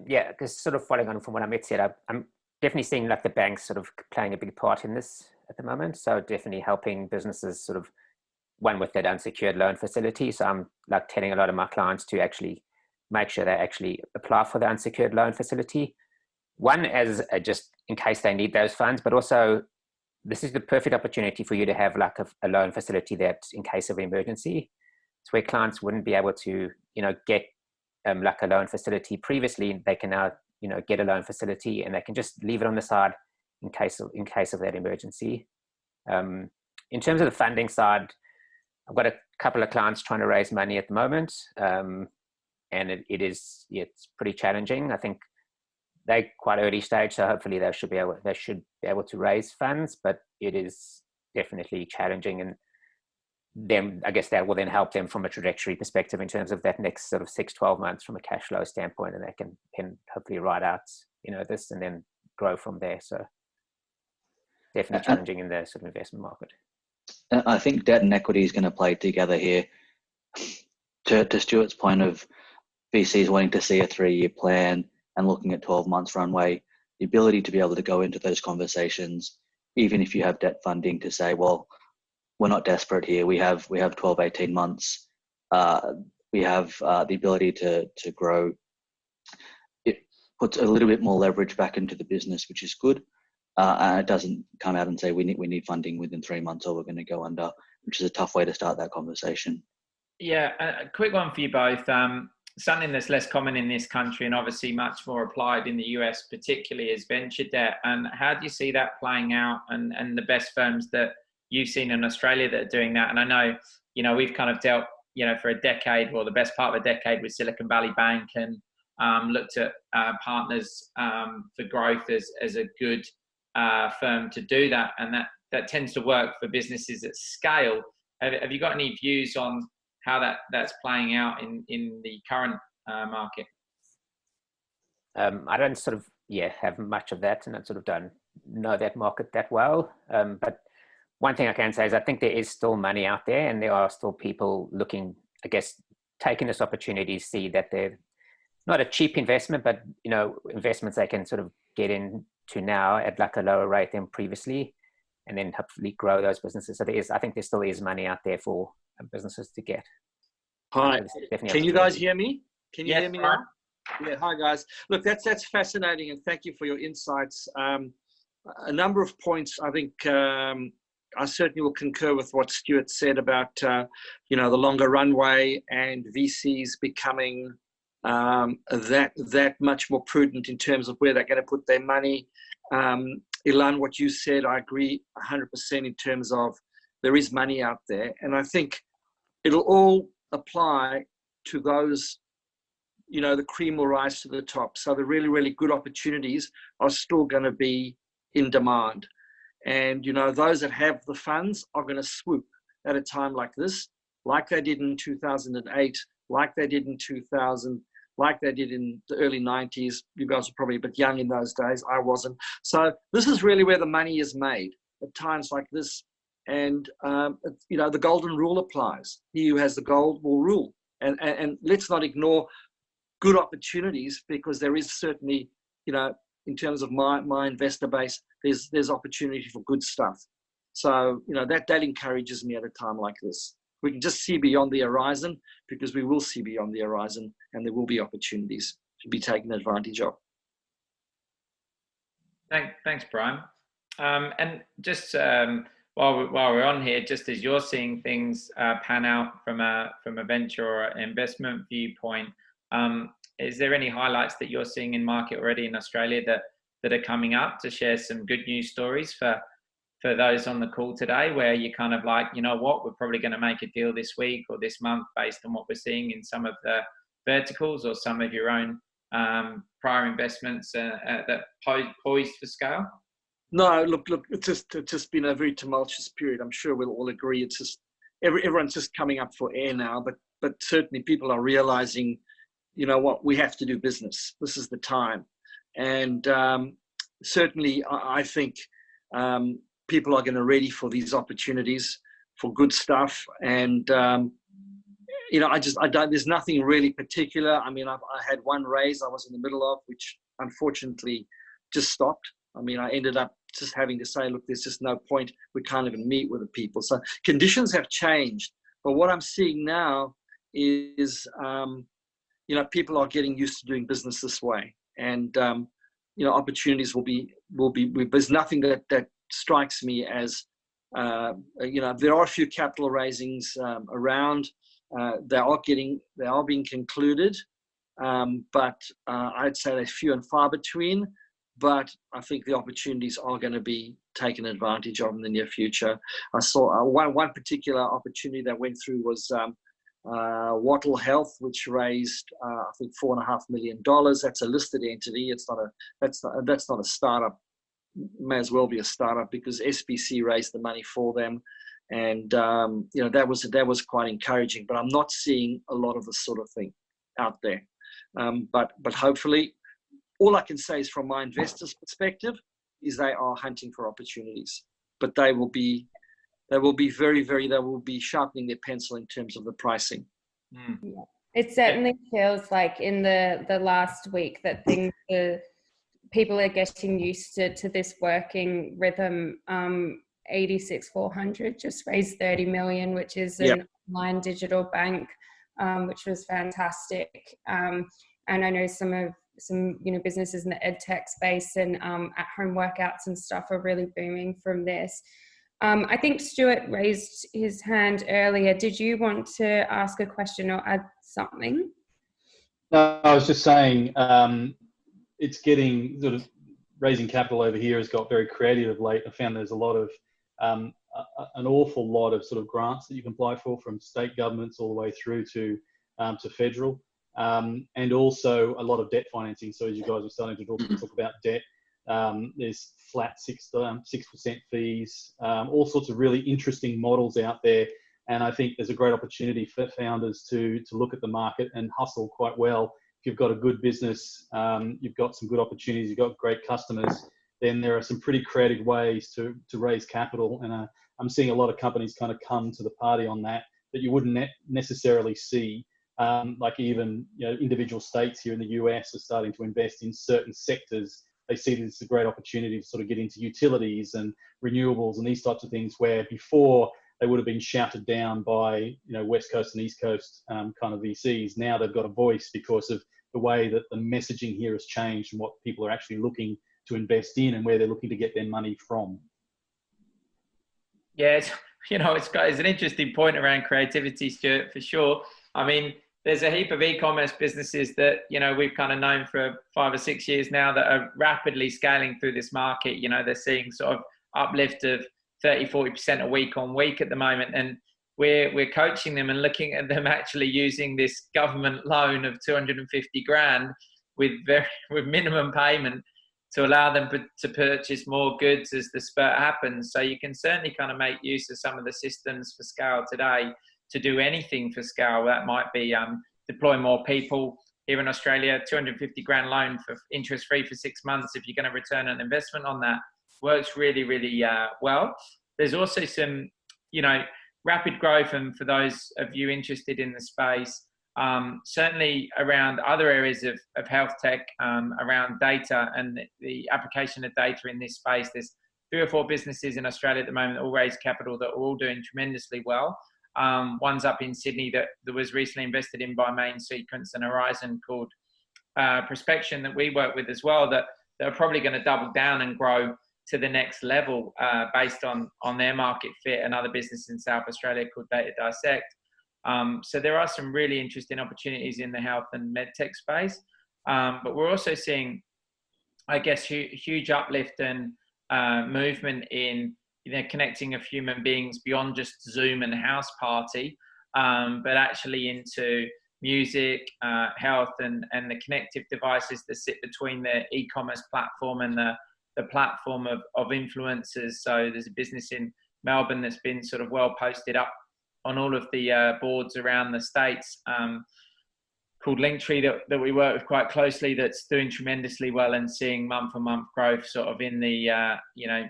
Yeah, because sort of following on from what Amit said, I'm definitely seeing like the banks sort of playing a big part in this at the moment. So definitely helping businesses sort of one with that unsecured loan facility. So I'm like telling a lot of my clients to actually make sure they actually apply for the unsecured loan facility. One, as just in case they need those funds, but also this is the perfect opportunity for you to have like a loan facility that in case of emergency, it's where clients wouldn't be able to, get like a loan facility previously. They can now, get a loan facility and they can just leave it on the side in case of that emergency. In terms of the funding side, I've got a couple of clients trying to raise money at the moment, and it's pretty challenging. I think they're quite early stage, so hopefully they should be able to raise funds, but it is definitely challenging. And then I guess that will then help them from a trajectory perspective in terms of that next sort of 6-12 months from a cash flow standpoint, and they can hopefully ride out this and then grow from there. So definitely challenging in the sort of investment market. I think debt and equity is going to play together here. To Stuart's point of VCs wanting to see a 3-year plan and looking at 12 months runway, the ability to be able to go into those conversations, even if you have debt funding, to say, well, we're not desperate here. We have 12, 18 months. We have the ability to grow. It puts a little bit more leverage back into the business, which is good. And it doesn't come out and say we need funding within 3 months or we're going to go under, which is a tough way to start that conversation. Yeah, a quick one for you both. Something that's less common in this country and obviously much more applied in the US particularly is venture debt. And how do you see that playing out and the best firms that you've seen in Australia that are doing that? And I know, we've kind of dealt, for a decade, or the best part of a decade, with Silicon Valley Bank and looked at Partners for Growth as a good firm to do that. And that tends to work for businesses at scale. Have you got any views on how that's playing out in the current market? I don't sort of have much of that, and I sort of don't know that market that well. But one thing I can say is I think there is still money out there, and there are still people looking, I guess, taking this opportunity to see that they're not a cheap investment, but investments they can sort of get into now at like a lower rate than previously, and then hopefully grow those businesses. So I think there still is money out there for businesses to get. Hi, can you guys hear me? Can you hear me now? Yeah, hi guys. Look, that's fascinating, and thank you for your insights. A number of points. I think I certainly will concur with what Stuart said about the longer runway and VCs becoming that much more prudent in terms of where they're going to put their money. Elan, what you said, I agree 100% in terms of there is money out there, and I think it'll all apply to those, the cream will rise to the top. So the really, really good opportunities are still going to be in demand. And, those that have the funds are going to swoop at a time like this, like they did in 2008, like they did in 2000, like they did in the early 90s. You guys were probably a bit young in those days. I wasn't. So this is really where the money is made at times like this. And, the golden rule applies. He who has the gold will rule. And let's not ignore good opportunities, because there is certainly, in terms of my investor base, there's opportunity for good stuff. So, that encourages me at a time like this. We can just see beyond the horizon, because we will see beyond the horizon, and there will be opportunities to be taken advantage of. Thanks, Brian. And just while we're on here, just as you're seeing things pan out from a venture or investment viewpoint, is there any highlights that you're seeing in market already in Australia that are coming up to share some good news stories for those on the call today, where you're kind of like, we're probably going to make a deal this week or this month based on what we're seeing in some of the verticals or some of your own prior investments that poised for scale? No, look, it's just been a very tumultuous period. I'm sure we'll all agree. It's just everyone's just coming up for air now, but certainly people are realizing, what, we have to do business. This is the time. And certainly I think people are going to ready for these opportunities for good stuff. And, you know, I don't, there's nothing really particular. I mean, I had one raise I was in the middle of, which unfortunately just stopped. I mean, I ended up just having to say, look, there's just no point. We can't even meet with the people. So conditions have changed. But what I'm seeing now is, you know, people are getting used to doing business this way. And, you know, opportunities will be, there's nothing that strikes me as, you know, there are a few capital raisings around. They are being concluded, but I'd say they're few and far between. But I think the opportunities are going to be taken advantage of in the near future. I saw one particular opportunity that went through was Wattle Health, which raised I think $4.5 million. That's a listed entity. That's not a startup. May as well be a startup because SBC raised the money for them, and you know, that was quite encouraging. But I'm not seeing a lot of this sort of thing out there. But hopefully, all I can say is from my investors' perspective is they are hunting for opportunities, but they will be sharpening their pencil in terms of the pricing. Yeah. It certainly feels like in the last week that people are getting used to this working rhythm. 86-400 just raised 30 million, which is an online digital bank, which was fantastic. And I know some you know, businesses in the ed tech space and at-home workouts and stuff are really booming from this. I think Stuart raised his hand earlier. Did you want to ask a question or add something? No, I was just saying, it's getting sort of raising capital over here has got very creative of late. I found there's a lot of an awful lot of sort of grants that you can apply for from state governments all the way through to federal, and also a lot of debt financing. So as you guys are starting to talk about debt, there's flat 6% fees, all sorts of really interesting models out there. And I think there's a great opportunity for founders to look at the market and hustle quite well. If you've got a good business, you've got some good opportunities, you've got great customers, then there are some pretty creative ways to raise capital. And I'm seeing a lot of companies kind of come to the party on that you wouldn't necessarily see. Like even, you know, individual states here in the US are starting to invest in certain sectors. They see this as a great opportunity to sort of get into utilities and renewables and these types of things, where before they would have been shouted down by, you know, West Coast and East Coast kind of VCs. Now they've got a voice because of the way that the messaging here has changed and what people are actually looking to invest in and where they're looking to get their money from. Yeah, it's an interesting point around creativity, Stuart, for sure. I mean, there's a heap of e-commerce businesses that, you know, we've kind of known for 5 or 6 years now that are rapidly scaling through this market. You know, they're seeing sort of uplift of 30-40% a week on week at the moment, and we're coaching them and looking at them actually using this government loan of 250 grand with minimum payment to allow them to purchase more goods as the spurt happens. So you can certainly kind of make use of some of the systems for scale today to do anything for scale. That might be deploy more people. Here in Australia, 250 grand loan for interest free for 6 months. If you're going to return an investment on that, works really, really well. There's also some, you know, rapid growth, and for those of you interested in the space, certainly around other areas of health tech, around data and the application of data in this space. There's 3 or 4 businesses in Australia at the moment that all raise capital that are all doing tremendously well. One's up in Sydney that was recently invested in by Main Sequence and Horizon called Prospection that we work with as well, that are probably going to double down and grow to the next level based on their market fit. Another business in South Australia called Data Dissect. So there are some really interesting opportunities in the health and medtech space. But we're also seeing, I guess, huge uplift and movement in, you know, connecting of human beings beyond just Zoom and House Party, but actually into music, health, and the connective devices that sit between the e-commerce platform and the platform of influencers. So there's a business in Melbourne that's been sort of well posted up on all of the boards around the States, called Linktree that we work with quite closely, that's doing tremendously well and seeing month-on-month growth sort of in the, you know,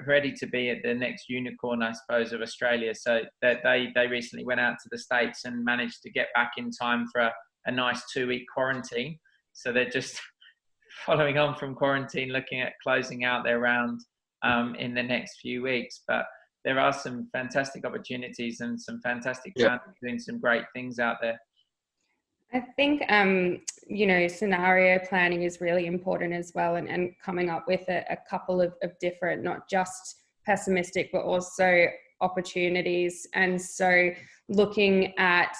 ready to be at the next unicorn, I suppose, of Australia. So that they recently went out to the States and managed to get back in time for a nice 2-week quarantine. So they're just following on from quarantine, looking at closing out their round in the next few weeks. But there are some fantastic opportunities and some fantastic founders doing some great things out there. I think, scenario planning is really important as well, and coming up with a couple of different, not just pessimistic, but also opportunities. And so looking at,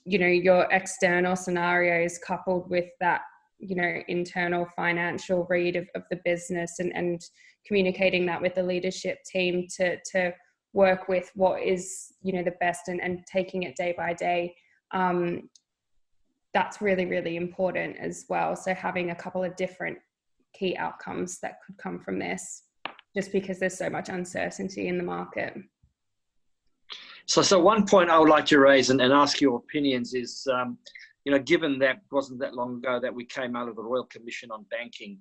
your external scenarios coupled with that, internal financial read of the business and communicating that with the leadership team to work with what is, the best and taking it day by day. That's really, really important as well. So having a couple of different key outcomes that could come from this, just because there's so much uncertainty in the market. So one point I would like to raise and ask your opinions is, given that wasn't that long ago that we came out of the Royal Commission on Banking,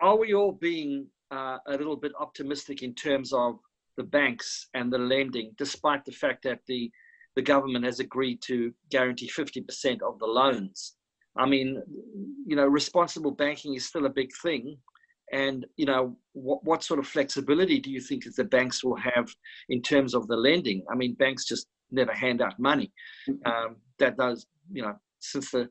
are we all being a little bit optimistic in terms of the banks and the lending, despite the fact that the government has agreed to guarantee 50% of the loans? I mean, responsible banking is still a big thing. And, what sort of flexibility do you think that the banks will have in terms of the lending? I mean, banks just never hand out money. That does, since the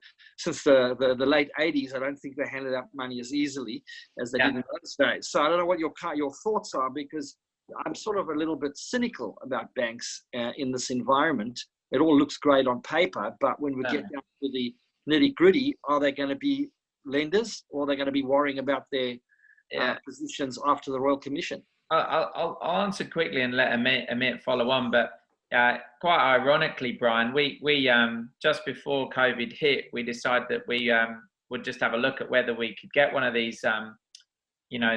late 80s, I don't think they handed out money as easily as they did in those days. So I don't know what your thoughts are, because I'm sort of a little bit cynical about banks in this environment. It all looks great on paper, but when we get down to the nitty gritty, are they going to be lenders, or are they going to be worrying about their positions after the Royal Commission? I'll answer quickly and let Amit follow on. But quite ironically, Brian, we just before COVID hit, we decided that we would just have a look at whether we could get one of these,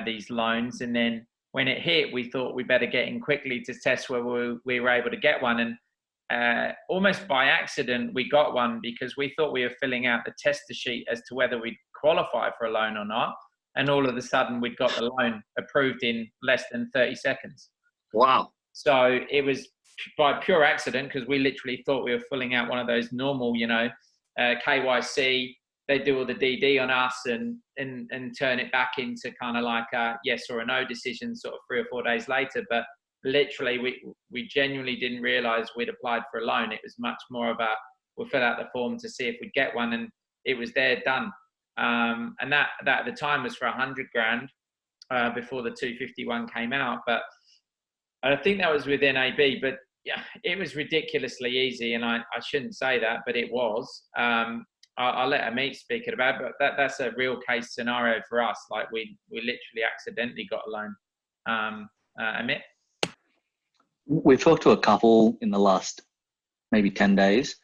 these loans. And then when it hit, we thought we better get in quickly to test whether we were able to get one. And almost by accident, we got one, because we thought we were filling out the tester sheet as to whether we'd qualify for a loan or not. And all of a sudden, we'd got the loan approved in less than 30 seconds. Wow. So it was by pure accident, because we literally thought we were filling out one of those normal, KYC. They do all the DD on us and turn it back into kind of like a yes or a no decision sort of 3 or 4 days later. But literally, we genuinely didn't realize we'd applied for a loan. It was much more about, we'll fill out the form to see if we'd get one, and it was there, done. And that at the time was for 100 grand before the 251 came out. But I think that was with NAB, but yeah, it was ridiculously easy. And I shouldn't say that, but it was. I'll let Amit speak about it, but that's a real case scenario for us. Like we literally accidentally got a loan. Amit? We've talked to a couple in the last maybe 10 days.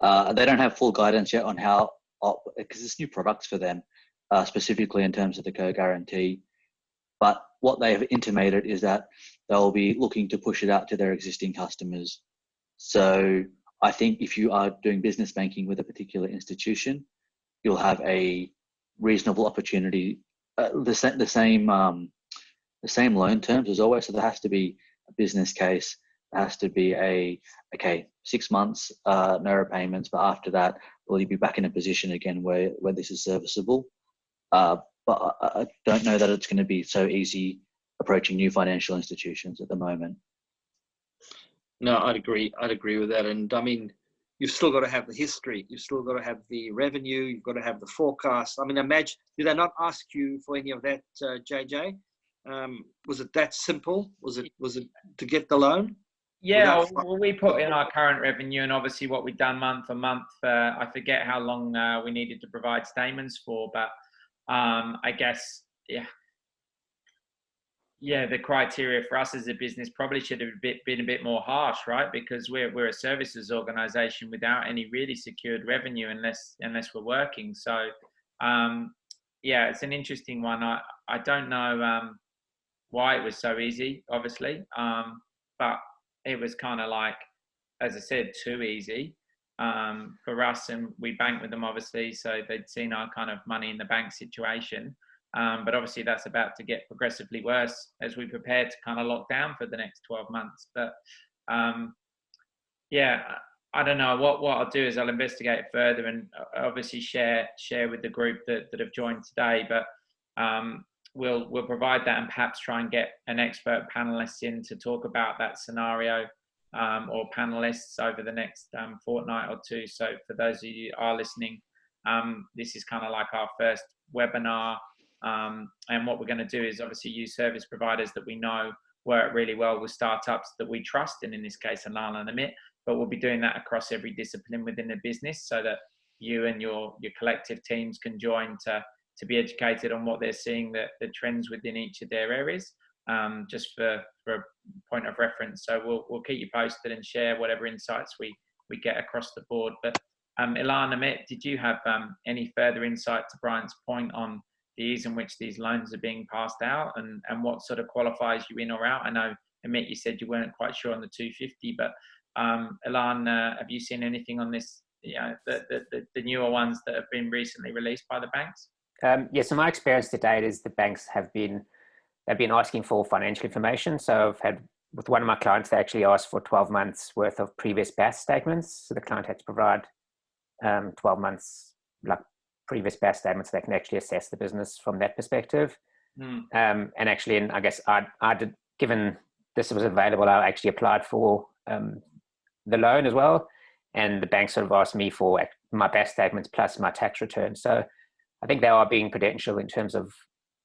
They don't have full guidance yet on how, because it's new products for them, specifically in terms of the co-guarantee. But what they've intimated is that they'll be looking to push it out to their existing customers. So I think if you are doing business banking with a particular institution, you'll have a reasonable opportunity, the same loan terms as always. So there has to be a business case. There has to be 6 months, no repayments, but after that, will you be back in a position again where this is serviceable? But I don't know that it's going to be so easy approaching new financial institutions at the moment. No, I'd agree with that. And I mean, you've still got to have the history. You've still got to have the revenue. You've got to have the forecast. I mean, imagine, did they not ask you for any of that, JJ? Was it that simple? Was it to get the loan? Yeah, well, we put in our current revenue and obviously what we've done month for month. I forget how long we needed to provide statements for, but I guess, the criteria for us as a business probably should have been a bit more harsh, right? Because we're a services organization without any really secured revenue unless we're working. So, it's an interesting one. I don't know why it was so easy, obviously, but it was kind of like, as I said, too easy for us. And we banked with them, obviously, so they'd seen our kind of money in the bank situation. But obviously that's about to get progressively worse as we prepare to kind of lock down for the next 12 months. But yeah, I don't know. What I'll do is I'll investigate it further and obviously share with the group that have joined today. But we'll provide that and perhaps try and get an expert panelist in to talk about that scenario, or panelists over the next fortnight or two. So for those of you who are listening, this is kind of like our first webinar. And what we're going to do is obviously use service providers that we know work really well with startups that we trust, and in this case, Elan and Amit. But we'll be doing that across every discipline within the business, so that you and your collective teams can join to be educated on what they're seeing, the trends within each of their areas, just for a point of reference. So we'll keep you posted and share whatever insights we get across the board. But Elan, Amit, did you have any further insight to Brian's point on the ease in which these loans are being passed out, and what sort of qualifies you in or out? I know, Amit, you said you weren't quite sure on the 250, but Elan, have you seen anything on this, the newer ones that have been recently released by the banks? Yeah, so my experience to date is the banks they've been asking for financial information. So I've had, with one of my clients, they actually asked for 12 months worth of previous BAS statements. So the client had to provide 12 months like previous BAS statements so they can actually assess the business from that perspective. And actually, and I guess I did, given this was available, I actually applied for the loan as well. And the bank sort of asked me for my BAS statements plus my tax return. So I think they are being prudential in terms of,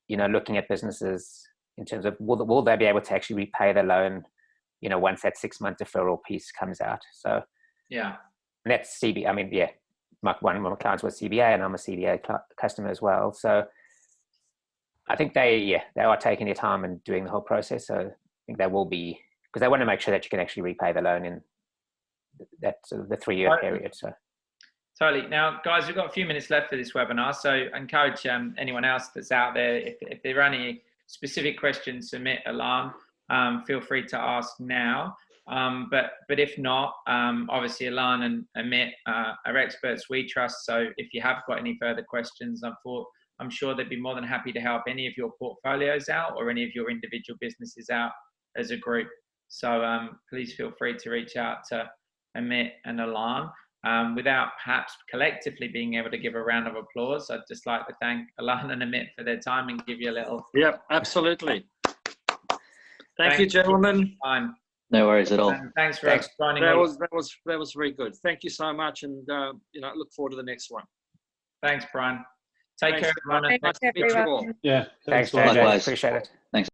looking at businesses in terms of will they be able to actually repay the loan, once that 6-month deferral piece comes out. So yeah, and that's CBA. I mean, yeah, one of my clients was CBA, and I'm a CBA customer as well. So I think they are taking their time and doing the whole process. So I think they will be, because they want to make sure that you can actually repay the loan in that sort of the 3-year period. So. Totally. Now, guys, we've got a few minutes left for this webinar, so I encourage anyone else that's out there, if there are any specific questions, Amit, Elan, feel free to ask now. But if not, obviously Elan and Amit are experts we trust. So if you have got any further questions, I'm sure they'd be more than happy to help any of your portfolios out or any of your individual businesses out as a group. So please feel free to reach out to Amit and Elan. Without perhaps collectively being able to give a round of applause, I'd just like to thank Elan and Amit for their time and give you a little. Yep, absolutely. Thank you, gentlemen. No worries at all. And thanks for joining. That was very good. Thank you so much, and look forward to the next one. Thanks, Brian. Take care, everyone. Nice to meet you all. Yeah. Thanks, Likewise. Appreciate it. Thanks.